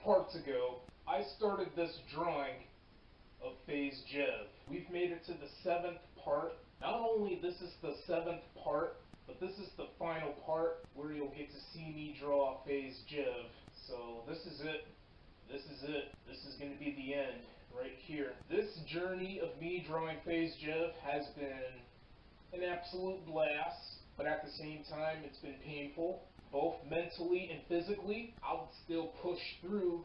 parts ago, I started this drawing of FaZe Jev. We've made it to the 7th part. Not only this is the 7th part, but this is the final part where you'll get to see me draw FaZe Jev. So this is it. This is it. This is going to be the end right here. This journey of me drawing FaZe Jev has been an absolute blast, but at the same time it's been painful, both mentally and physically. I'll still push through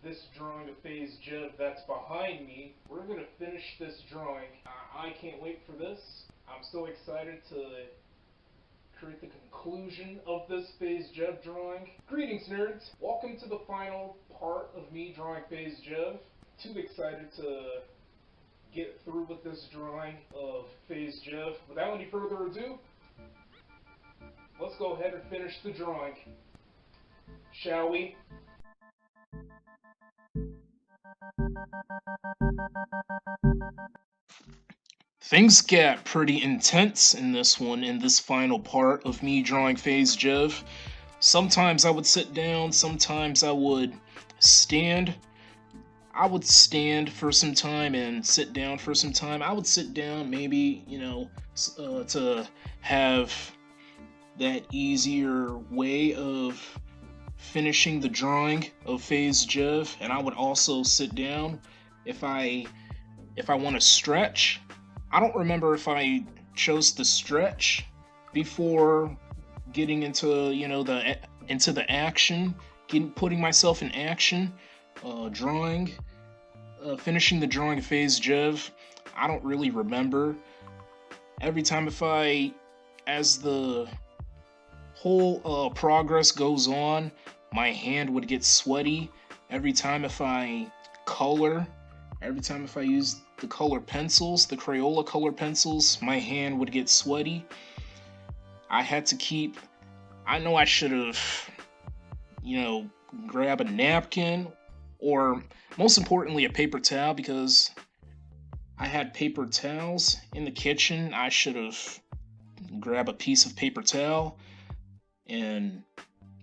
this drawing of FaZe Jev that's behind me. We're going to finish this drawing. I can't wait for this. I'm so excited to create the conclusion of this FaZe Jev drawing. Greetings, nerds. Welcome to the final part of me drawing FaZe Jev. Too excited to get through with this drawing of FaZe Jev. Without any further ado, let's go ahead and finish the drawing. Shall we? Things get pretty intense in this one, in this final part of me drawing FaZe Jev. Sometimes I would sit down, sometimes I would stand. I would stand for some time and sit down for some time. I would sit down maybe, to have that easier way of finishing the drawing of FaZe Jev, and I would also sit down if I want to stretch. I don't remember if I chose to stretch before getting into the action, putting myself in action, finishing the drawing of FaZe Jev. I don't really remember. Every time as the whole progress goes on, my hand would get sweaty. Every time if I use the color pencils, the Crayola color pencils, my hand would get sweaty. I know I should have, grab a napkin, or most importantly a paper towel, because I had paper towels in the kitchen. I should have grabbed a piece of paper towel and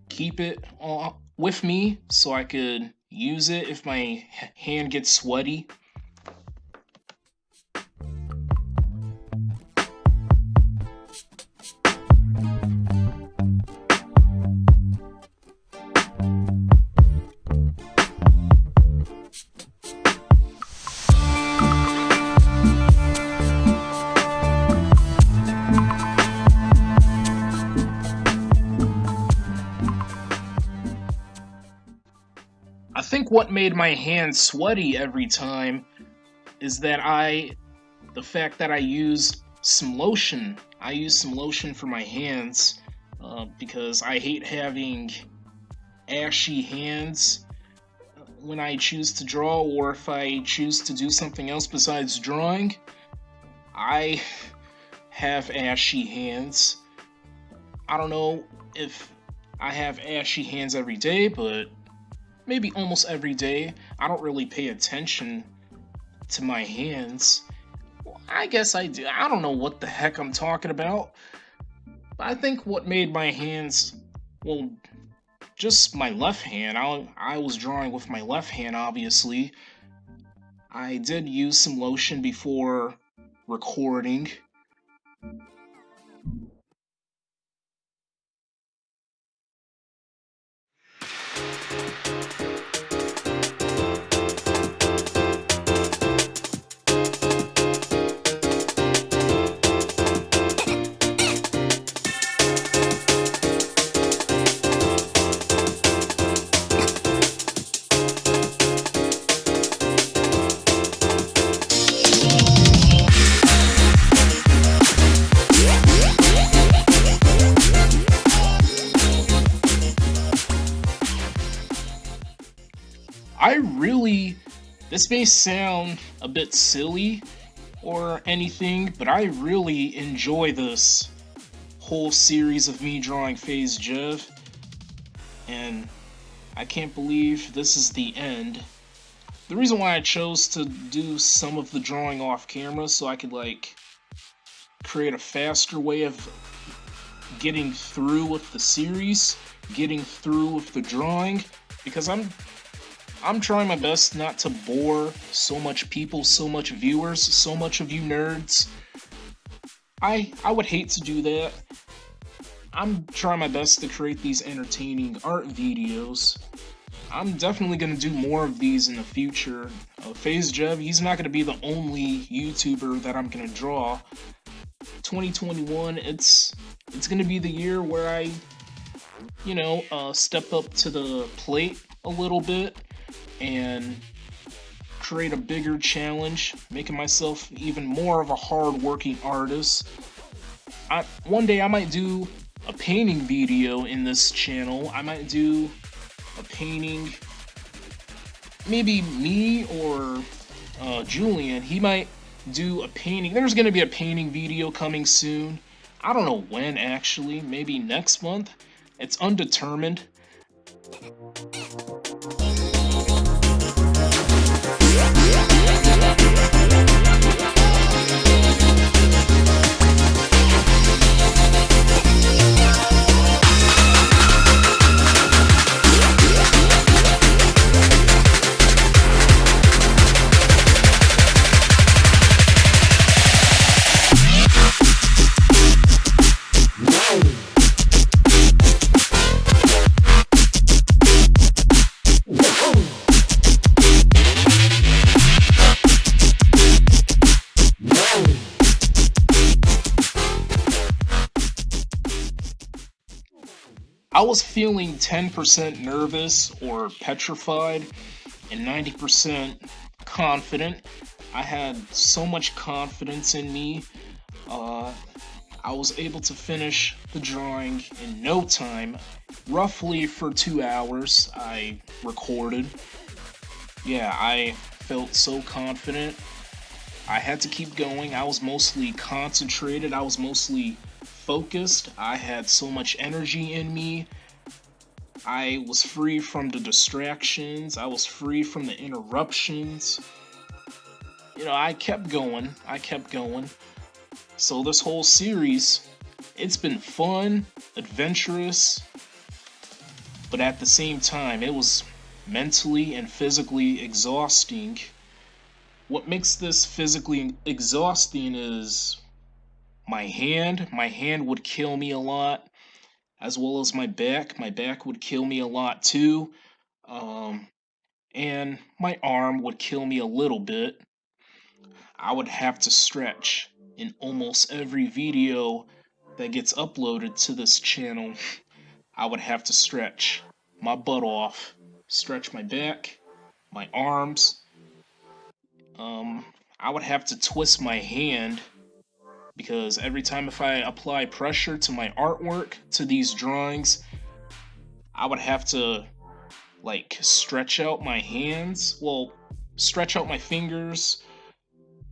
keep it with me so I could use it if my hand gets sweaty. I think what made my hands sweaty every time is the fact that I used some lotion. I used some lotion for my hands because I hate having ashy hands when I choose to draw, or if I choose to do something else besides drawing. I have ashy hands. I don't know if I have ashy hands every day, but maybe almost every day. I don't really pay attention to my hands. Well, I guess I do. I don't know what the heck I'm talking about. I think what made my hands, just my left hand. I was drawing with my left hand, obviously. I did use some lotion before recording. This may sound a bit silly or anything, but I really enjoy this whole series of me drawing FaZe Jev, and I can't believe this is the end. The reason why I chose to do some of the drawing off camera so I could create a faster way of getting through with the series, getting through with the drawing, because I'm I'm trying my best not to bore so much people, so much viewers, so much of you nerds. I would hate to do that. I'm trying my best to create these entertaining art videos. I'm definitely going to do more of these in the future. FaZe Jev, he's not going to be the only YouTuber that I'm going to draw. 2021, it's going to be the year where I, step up to the plate a little bit and create a bigger challenge, making myself even more of a hard-working artist. One day I might do a painting video in this channel. I might do a painting, maybe me or Julian. He might do a painting. There's going to be a painting video coming soon. I don't know when, actually. Maybe next month. It's undetermined. I was feeling 10% nervous or petrified and 90% confident. I had so much confidence in me. I was able to finish the drawing in no time. Roughly for 2 hours, I recorded. Yeah, I felt so confident. I had to keep going. I was mostly concentrated. I was mostly focused. I had so much energy in me. I was free from the distractions. I was free from the interruptions. I kept going. So this whole series, it's been fun, adventurous, but at the same time, it was mentally and physically exhausting. What makes this physically exhausting is my hand. My hand would kill me a lot, as well as my back. My back would kill me a lot too. And my arm would kill me a little bit. I would have to stretch in almost every video that gets uploaded to this channel. I would have to stretch my butt off, stretch my back, my arms. I would have to twist my hand because every time if I apply pressure to my artwork, to these drawings, I would have to stretch out my hands, stretch out my fingers,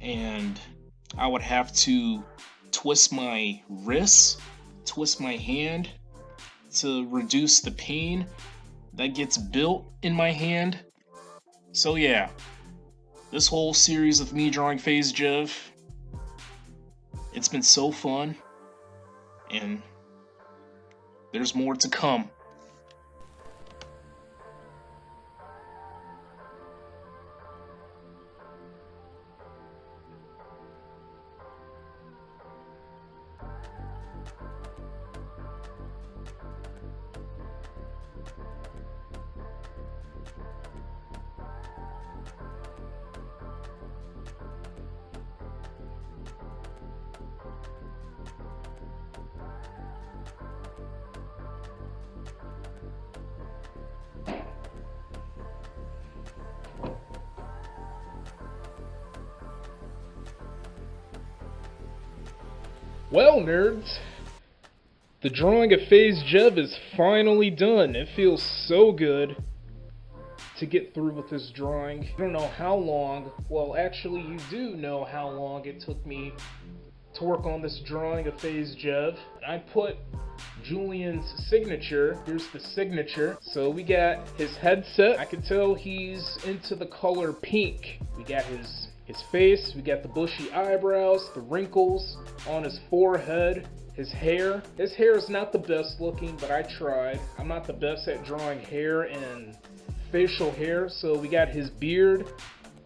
and I would have to twist my wrists, twist my hand to reduce the pain that gets built in my hand. So yeah, this whole series of me drawing FaZe Jev, it's been so fun, and there's more to come. Well, nerds, the drawing of FaZe Jev is finally done. It feels so good to get through with this drawing. I don't know how long, well actually you do know how long it took me to work on this drawing of FaZe Jev. I put Julian's signature. Here's the signature. So we got his headset. I can tell he's into the color pink. We got his face, we got the bushy eyebrows, the wrinkles on his forehead, his hair. His hair is not the best looking, but I tried. I'm not the best at drawing hair and facial hair. So we got his beard,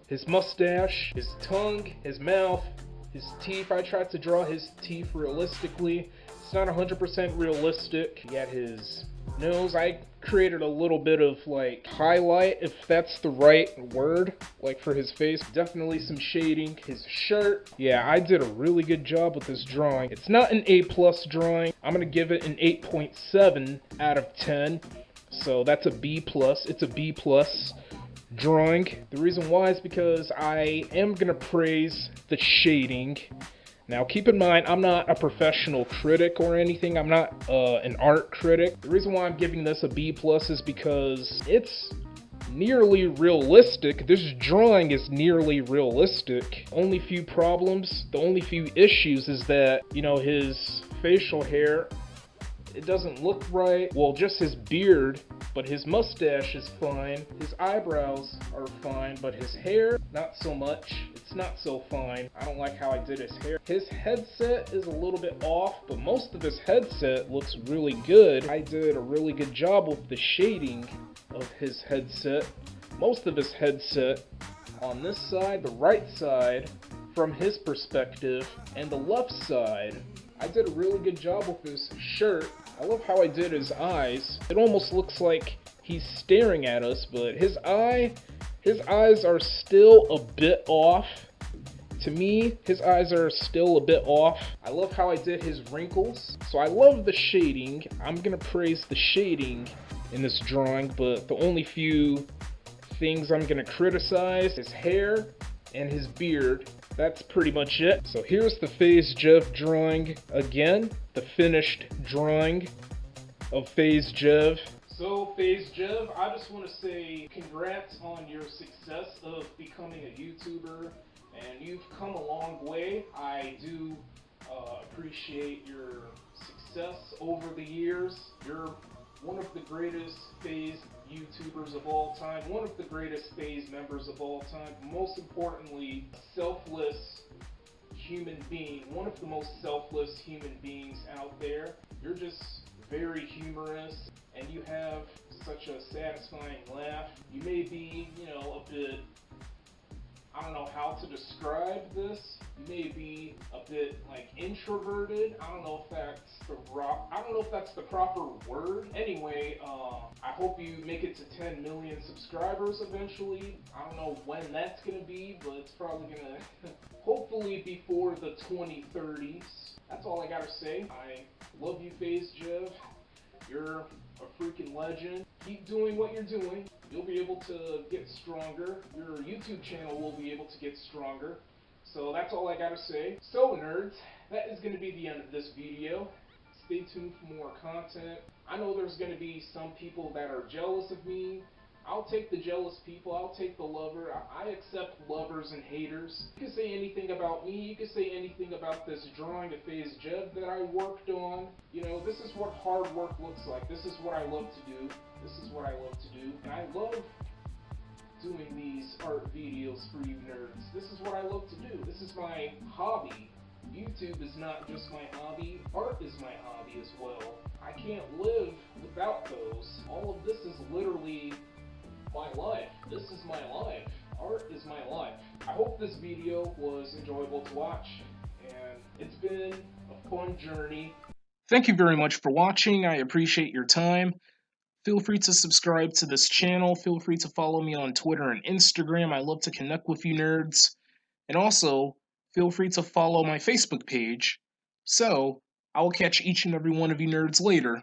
his mustache, his tongue, his mouth, his teeth. I tried to draw his teeth realistically. It's not 100% realistic. You got his nose. I created a little bit of like highlight, if that's the right word, like for his face. Definitely some shading. His shirt. Yeah, I did a really good job with this drawing. It's not an A+ drawing. I'm gonna give it an 8.7 out of 10. So that's a B+. It's a B+ drawing. The reason why is because I am gonna praise the shading. Now keep in mind, I'm not a professional critic or anything. I'm not an art critic. The reason why I'm giving this a B+ is because it's nearly realistic. This drawing is nearly realistic. Only few problems, the only few issues is that, you know, his facial hair, it doesn't look right. Well, just his beard, but his mustache is fine. His eyebrows are fine, but his hair, not so much. It's not so fine. I don't like how I did his hair. His headset is a little bit off, but most of his headset looks really good. I did a really good job with the shading of his headset. Most of his headset on this side, the right side, from his perspective, and the left side. I did a really good job with his shirt. I love how I did his eyes. It almost looks like he's staring at us, but his eyes are still a bit off. To me, his eyes are still a bit off. I love how I did his wrinkles. So I love the shading. I'm gonna praise the shading in this drawing, but the only few things I'm gonna criticize, his hair and his beard. That's pretty much it. So here's the FaZe Jev drawing again, the finished drawing of FaZe Jev. So FaZe Jev, I just want to say congrats on your success of becoming a YouTuber, and you've come a long way. I do appreciate your success over the years. You're one of the greatest FaZe YouTubers of all time, one of the greatest FaZe members of all time, most importantly, a selfless human being, one of the most selfless human beings out there. You're just very humorous, and you have such a satisfying laugh. You may be, you know, a bit, I don't know how to describe this. You may be a bit like introverted. I don't know if that's the proper word. Anyway, I hope you make it to 10 million subscribers eventually. I don't know when that's gonna be, but it's probably gonna hopefully before the 2030s. That's all I gotta say. I love you, FaZe Jev. You're a freaking legend. Keep doing what you're doing. You'll be able to get stronger. Your YouTube channel will be able to get stronger. So that's all I gotta say. So nerds, that is gonna be the end of this video. Stay tuned for more content. I know there's gonna be some people that are jealous of me. I'll take the jealous people. I'll take the lover. I accept lovers and haters. You can say anything about me. You can say anything about this drawing of FaZe Jev that I worked on. You know, this is what hard work looks like. This is what I love to do. This is what I love to do. And I love doing these art videos for you nerds. This is what I love to do. This is my hobby. YouTube is not just my hobby. Art is my hobby as well. I can't live without those. All of this is literally my life. This is my life. Art is my life. I hope this video was enjoyable to watch, and it's been a fun journey. Thank you very much for watching. I appreciate your time. Feel free to subscribe to this channel. Feel free to follow me on Twitter and Instagram. I love to connect with you nerds. And also, feel free to follow my Facebook page. So, I will catch each and every one of you nerds later.